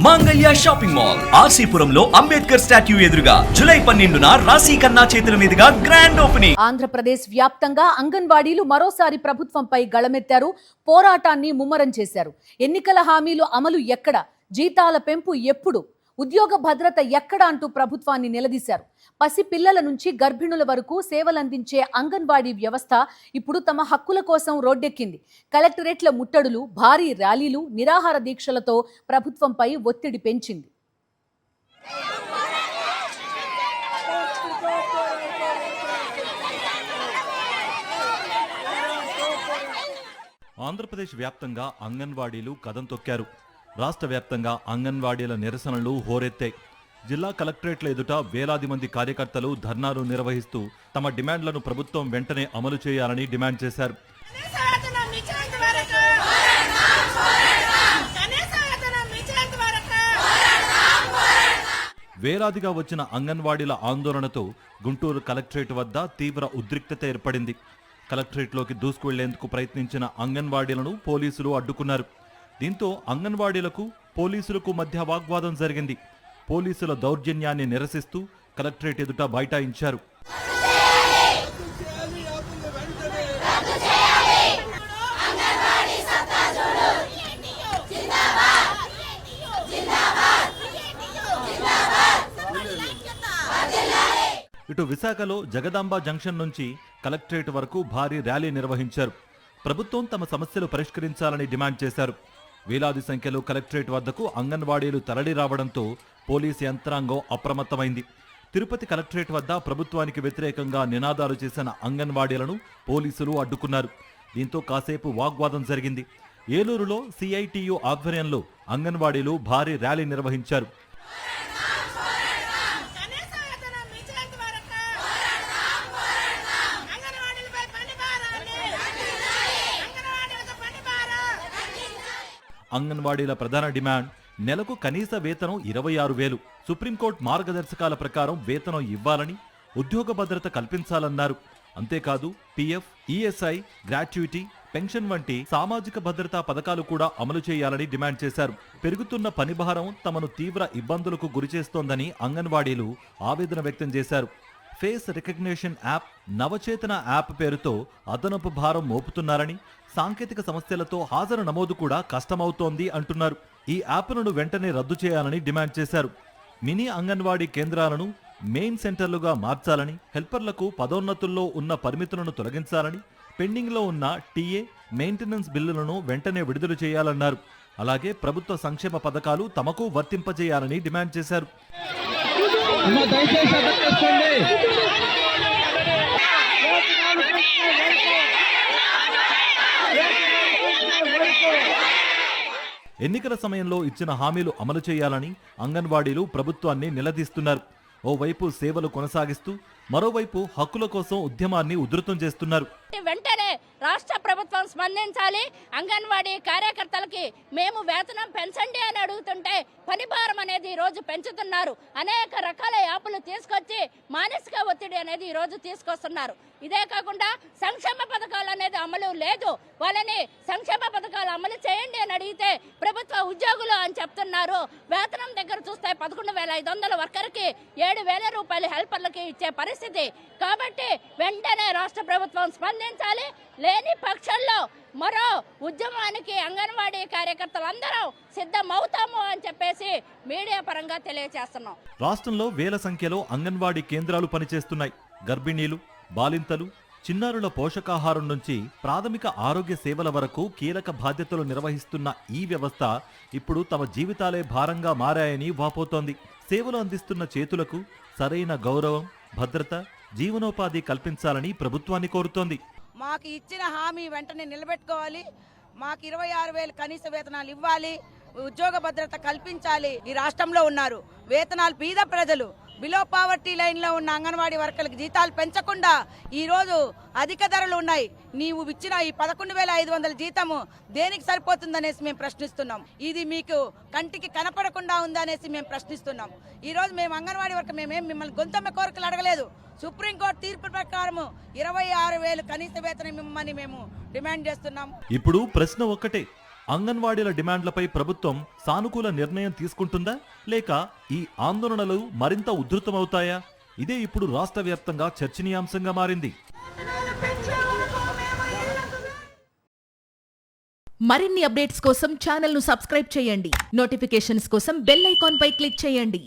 మాంగళ్య shopping mall ఆర్సీపురంలో Ambedkar statue ఎదురుగా July 12న రాశి ఖన్నా చేతుల మీదుగా గ్రాండ్ ఓపెనింగ్. ఆంధ్రప్రదేశ్ వ్యాప్తంగా అంగన్వాడీలు మరోసారి ప్రభుత్వంపై గళమెత్తారు, పోరాటాన్ని ముమ్మరం చేశారు. ఎన్నికల హామీలు అమలు ఎక్కడ, జీతాల పెంపు ఎప్పుడు, ఉద్యోగ భద్రత ఎక్కడ అంటూ ప్రభుత్వాన్ని నిలదీశారు. పసి పిల్లల నుంచి గర్భిణుల వరకు సేవలందించే అంగన్వాడీ వ్యవస్థ ఇప్పుడు తమ హక్కుల కోసం రోడ్డెక్కింది. కలెక్టరేట్ల ముట్టడులు, భారీ ర్యాలీలు, నిరాహార దీక్షలతో ప్రభుత్వంపై ఒత్తిడి పెంచింది. ఆంధ్రప్రదేశ్ వ్యాప్తంగా అంగన్వాడీలు కదం తొక్కారు. రాష్ట్ర వ్యాప్తంగా అంగన్వాడీల నిరసనలు హోరెత్తాయి. జిల్లా కలెక్టరేట్ల ఎదుట వేలాది మంది కార్యకర్తలు ధర్నాలు నిర్వహిస్తూ తమ డిమాండ్లను ప్రభుత్వం వెంటనే అమలు చేయాలని డిమాండ్ చేశారు. వేలాదిగా వచ్చిన అంగన్వాడీల ఆందోళనతో గుంటూరు కలెక్టరేట్ వద్ద తీవ్ర ఉద్రిక్తత ఏర్పడింది. కలెక్టరేట్లోకి దూసుకువెళ్లేందుకు ప్రయత్నించిన అంగన్వాడీలను పోలీసులు అడ్డుకున్నారు. దీంతో అంగన్వాడీలకు పోలీసులకు మధ్య వాగ్వాదం జరిగింది. పోలీసుల దౌర్జన్యాన్ని నిరసిస్తూ కలెక్టరేట్ ఎదుట బైఠాయించారు. ఇటు విశాఖలో జగదాంబ జంక్షన్ నుంచి కలెక్టరేట్ వరకు భారీ ర్యాలీ నిర్వహించారు. ప్రభుత్వం తమ సమస్యలు పరిష్కరించాలని డిమాండ్ చేశారు. వేలాది సంఖ్యలో కలెక్టరేట్ వద్దకు అంగన్వాడీలు తరలి రావడంతో పోలీసు యంత్రాంగం అప్రమత్తమైంది. తిరుపతి కలెక్టరేట్ వద్ద ప్రభుత్వానికి వ్యతిరేకంగా నినాదాలు చేసిన అంగన్వాడీలను పోలీసులు అడ్డుకున్నారు. దీంతో కాసేపు వాగ్వాదం జరిగింది. ఏలూరులో సిఐటియు ఆధ్వర్యంలో అంగన్వాడీలు భారీ ర్యాలీ నిర్వహించారు. అంగన్వాడీల ప్రధాన డిమాండ్ నెలకు కనీస వేతనం 26,000, సుప్రీంకోర్టు మార్గదర్శకాల ప్రకారం వేతనం ఇవ్వాలని, ఉద్యోగ భద్రత కల్పించాలన్నారు. అంతేకాదు పిఎఫ్, ఈఎస్ఐ, గ్రాట్యుటీ, పెన్షన్ వంటి సామాజిక భద్రతా పథకాలు కూడా అమలు చేయాలని డిమాండ్ చేశారు. పెరుగుతున్న పనిభారం తమను తీవ్ర ఇబ్బందులకు గురిచేస్తోందని అంగన్వాడీలు ఆవేదన వ్యక్తం చేశారు. ఫేస్ రికగ్నిషన్ యాప్, నవచేతన యాప్ పేరుతో అదనపు భారం మోపుతున్నారని, సాంకేతిక సమస్యలతో హాజరు నమోదు కూడా కష్టమవుతోంది అంటున్నారు. ఈ యాప్లను వెంటనే రద్దు చేయాలని డిమాండ్ చేశారు. మినీ అంగన్వాడీ కేంద్రాలను మెయిన్ సెంటర్లుగా మార్చాలని, హెల్పర్లకు పదోన్నతుల్లో ఉన్న పరిమితులను తొలగించాలని, పెండింగ్లో ఉన్న టీఏ, మెయింటెనెన్స్ బిల్లులను వెంటనే విడుదల చేయాలన్నారు. అలాగే ప్రభుత్వ సంక్షేమ పథకాలు తమకు వర్తింపజేయాలని డిమాండ్ చేశారు. ఎన్నికల సమయంలో ఇచ్చిన హామీలు అమలు చేయాలని అంగన్వాడీలు ప్రభుత్వాన్ని నిలదీస్తున్నారు. ఓవైపు సేవలు కొనసాగిస్తూ మరోవైపు హక్కుల కోసం ఉద్యమాన్ని ఉధృతం చేస్తున్నారు. వెంటనే రాష్ట్ర ప్రభుత్వం స్పందించాలి. అంగన్వాడీ కార్యకర్తలకి మేము వేతనం పెంచండి అని అడుగుతుంటే పని భారం అనేది ఈ రోజు పెంచుతున్నారు. అనేక రకాల యాప్లు తీసుకొచ్చి మానసిక ఒత్తిడి అనేది ఈ రోజు తీసుకొస్తున్నారు. ఇదే కాకుండా సంక్షేమ పథకాలు అనేది అమలు లేదు. వాళ్ళని సంక్షేమ పథకాలు అమలు చేయండి అని అడిగితే ప్రభుత్వ ఉద్యోగులు అని చెప్తున్నారు. వేతనం దగ్గర చూస్తే 11,500 వర్కర్కి 7,000 రూపాయలు హెల్పర్లకి ఇచ్చే పరిస్థితి. కాబట్టి వెంటనే రాష్ట్ర ప్రభుత్వం స్పందించాలి. లేని పక్షంలో మరో ఉద్యమానికి అంగన్వాడీ కార్యకర్తలందరూ సిద్ధమవుతాము అని చెప్పేసి మీడియా పరంగా తెలియజేస్తున్నాం. రాష్ట్రంలో వేల సంఖ్యలో అంగన్వాడీ కేంద్రాలు పనిచేస్తున్నాయి. గర్భిణీలు, బాలింతలు, చిన్నారుల పోషకాహారం నుంచి ప్రాథమిక ఆరోగ్య సేవల వరకు కీలక బాధ్యతలు నిర్వహిస్తున్న ఈ వ్యవస్థ ఇప్పుడు తమ జీవితాలే భారంగా మారాయని వాపోతోంది. సేవలు అందిస్తున్న చేతులకు సరైన గౌరవం, భద్రత, జీవనోపాధి కల్పించాలని ప్రభుత్వాన్ని కోరుతోంది. మాకు ఇచ్చిన హామీ వెంటనే నిలబెట్టుకోవాలి. మాకు 26,000 కనీస వేతనాలు ఇవ్వాలి. ఉద్యోగ భద్రత కల్పించాలి. ఈ రాష్ట్రంలో ఉన్నారు వేతనాలు పేద ప్రజలు, బిలో పావర్టీ లైన్ లో ఉన్న అంగన్వాడీ వర్కర్లకు జీతాలు పెంచకుండా ఈ రోజు అధిక ధరలు ఉన్నాయి. నీవు ఇచ్చిన ఈ 11,500 జీతము దేనికి సరిపోతుందనేసి మేము ప్రశ్నిస్తున్నాం. ఇది మీకు కంటికి కనపడకుండా ఉందనేసి మేము ప్రశ్నిస్తున్నాం. ఈ రోజు మేము అంగన్వాడీ వర్కర్ మేమేం మిమ్మల్ని గొంతమ్మ కోరికలు అడగలేదు. సుప్రీంకోర్టు తీర్పు ప్రకారం 26,000 కనీస వేతనం ఇవ్వమని మేము డిమాండ్ చేస్తున్నాం. ఇప్పుడు ప్రశ్న ఒక్కటే, అంగన్వాడీల డిమాండ్లపై ప్రభుత్వం సానుకూల నిర్ణయం తీసుకుంటుందా లేక ఈ ఆందోళనలు మరింత ఉధృతమవుతాయా? ఇదే ఇప్పుడు రాష్ట్ర వ్యాప్తంగా చర్చనీయాంశంగా మారింది. మరిన్ని అప్డేట్స్ కోసం ఛానల్ ను సబ్స్క్రైబ్ చేయండి. నోటిఫికేషన్స్ కోసం బెల్ ఐకాన్ పై క్లిక్ చేయండి.